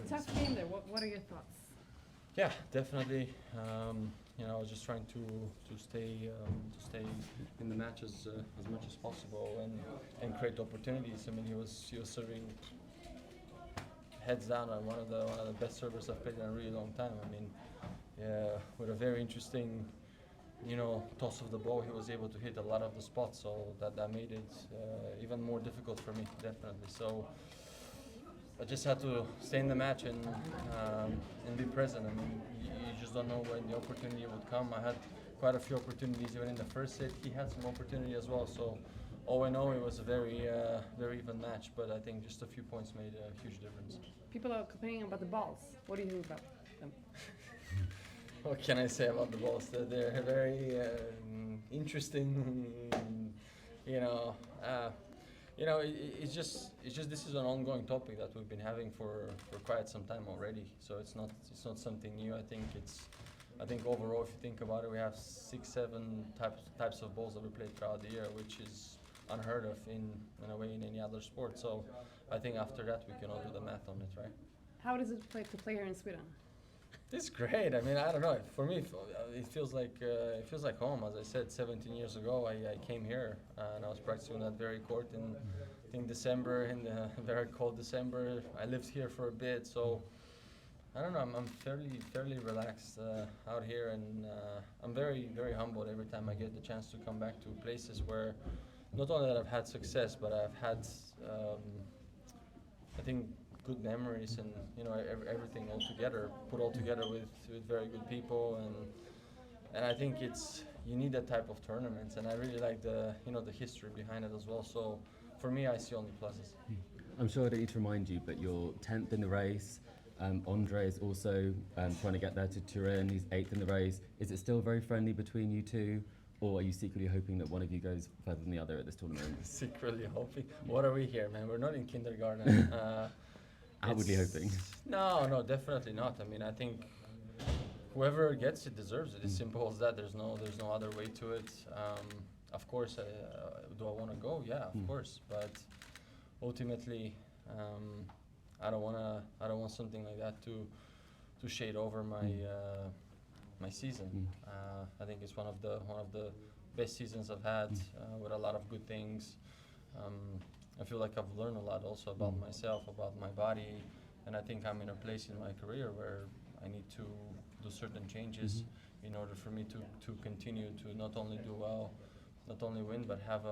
Tough game there. What are your thoughts? Yeah, definitely. I was just trying to stay in the match as much as possible and create opportunities. I mean, he was serving heads down on one of the best servers I've played in a really long time. I mean, with a very interesting, toss of the ball, he was able to hit a lot of the spots, so that made it even more difficult for me, definitely. So I just had to stay in the match and be present. I mean, you just don't know when the opportunity would come. I had quite a few opportunities even in the first set. He had some opportunity as well. So all in all, it was a very even match. But I think just a few points made a huge difference. People are complaining about the balls. What do you think about them? What can I say about the balls? They're very interesting. It's just this is an ongoing topic that we've been having for quite some time already. So it's not something new. I think overall, if you think about it, we have 6-7 types of balls that we play throughout the year, which is unheard of in a way in any other sport. So I think after that we can all do the math on it, right? How does it to play here in Sweden? It's great. I mean, I don't know. For me, it feels like home. As I said, 17 years ago, I came here and I was practicing on that very court in I think December, in the very cold December. I lived here for a bit, so I don't know. I'm fairly relaxed out here, and I'm very humbled every time I get the chance to come back to places where not only that I've had success, but I've had I think good memories and everything put all together with very good people, and I think you need that type of tournaments, and I really like the history behind it as well. So for me, I see only pluses. I'm sure I don't need to remind you, but you're 10th in the race. Andrey is also trying to get there to Turin. He's 8th in the race. Is it still very friendly between you two, or are you secretly hoping that one of you goes further than the other at this tournament? Secretly hoping? What are we here, man? We're not in kindergarten. Outwardly hoping. No, definitely not. I mean, I think whoever gets it deserves it. It's simple as that. There's no other way to it. Of course, do I want to go? Yeah, of course. But ultimately, I don't want something like that to shade over my season. I think it's one of the best seasons I've had with a lot of good things. I feel like I've learned a lot also about myself, about my body, and I think I'm in a place in my career where I need to do certain changes in order for me to continue to not only do well, not only win, but have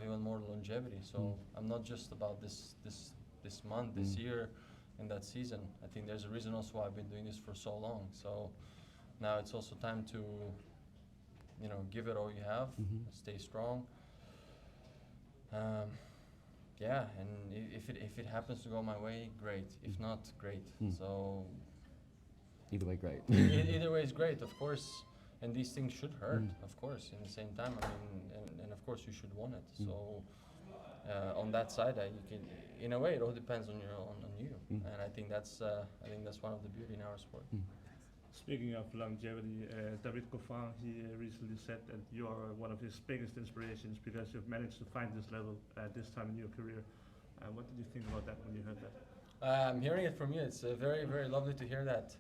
even more longevity. So I'm not just about this month, this year, and that season. I think there's a reason also why I've been doing this for so long. So now it's also time to give it all you have, stay strong. Yeah, and if it happens to go my way, great. If not, great. So either way, great. Either way is great, of course. And these things should hurt, of course. In the same time, I mean, and of course you should want it. So on that side, you can, in a way, it all depends on you. And I think that's one of the beauty in our sport. Speaking of longevity, David Goffin, he recently said that you are one of his biggest inspirations because you've managed to find this level at this time in your career. What did you think about that when you heard that? I'm hearing it from you. It's very, very lovely to hear that.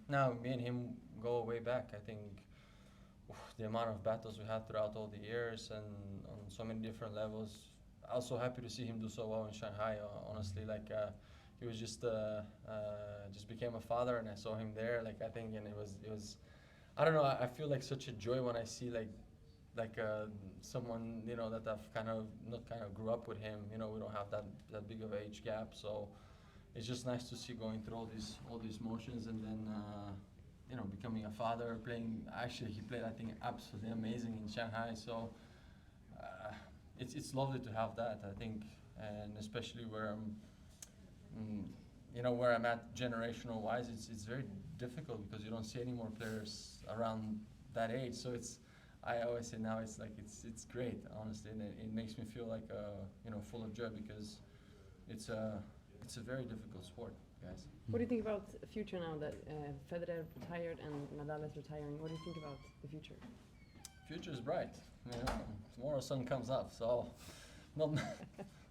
Now, me and him go way back. I think the amount of battles we had throughout all the years and on so many different levels. I was so happy to see him do so well in Shanghai. Honestly, he was just became a father, and I saw him there. I think, and it was, I don't know. I feel like such a joy when I see someone that I've not grew up with him. We don't have that big of an age gap, so it's just nice to see going through all these motions, and then becoming a father, playing. Actually, he played, I think, absolutely amazing in Shanghai. So it's lovely to have that, I think, and especially where I'm at generational wise, it's very difficult because you don't see any more players around that age. So I always say now it's great, honestly, and it makes me feel like full of joy because it's a very difficult sport, guys. What do you think about the future now that Federer retired and Nadal is retiring? What do you think about the future? Future is bright. Tomorrow sun comes up, so not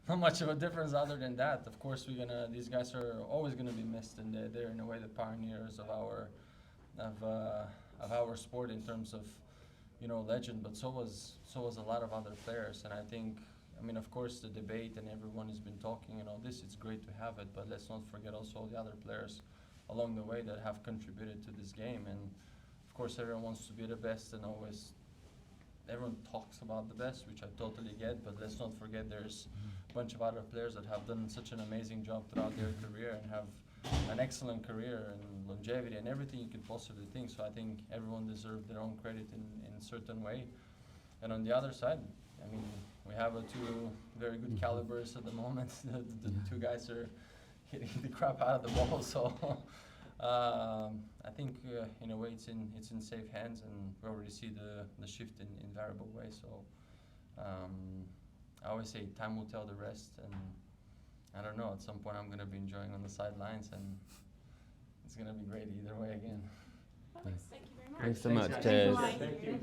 not much of a difference other than that. Of course, these guys are always gonna be missed, and they're in a way the pioneers of our sport in terms of, you know, legend. But so was a lot of other players, and I think, I mean, of course, the debate and everyone has been talking and all this. It's great to have it, but let's not forget also all the other players along the way that have contributed to this game. And of course, everyone wants to be the best, and always everyone talks about the best, which I totally get. But let's not forget there's a bunch of other players that have done such an amazing job throughout their career and have an excellent career and longevity and everything you could possibly think. So I think everyone deserves their own credit in a certain way. And on the other side, I mean, we have two very good calibers at the moment. The two guys are hitting the crap out of the ball. So I think in a way it's in safe hands, and we already see the shift in variable ways. So I always say time will tell the rest, and I don't know, at some point I'm going to be enjoying on the sidelines, and it's going to be great either way again. Thank you very much. Thanks so much. guys. Cheers. Thank you. Thank you.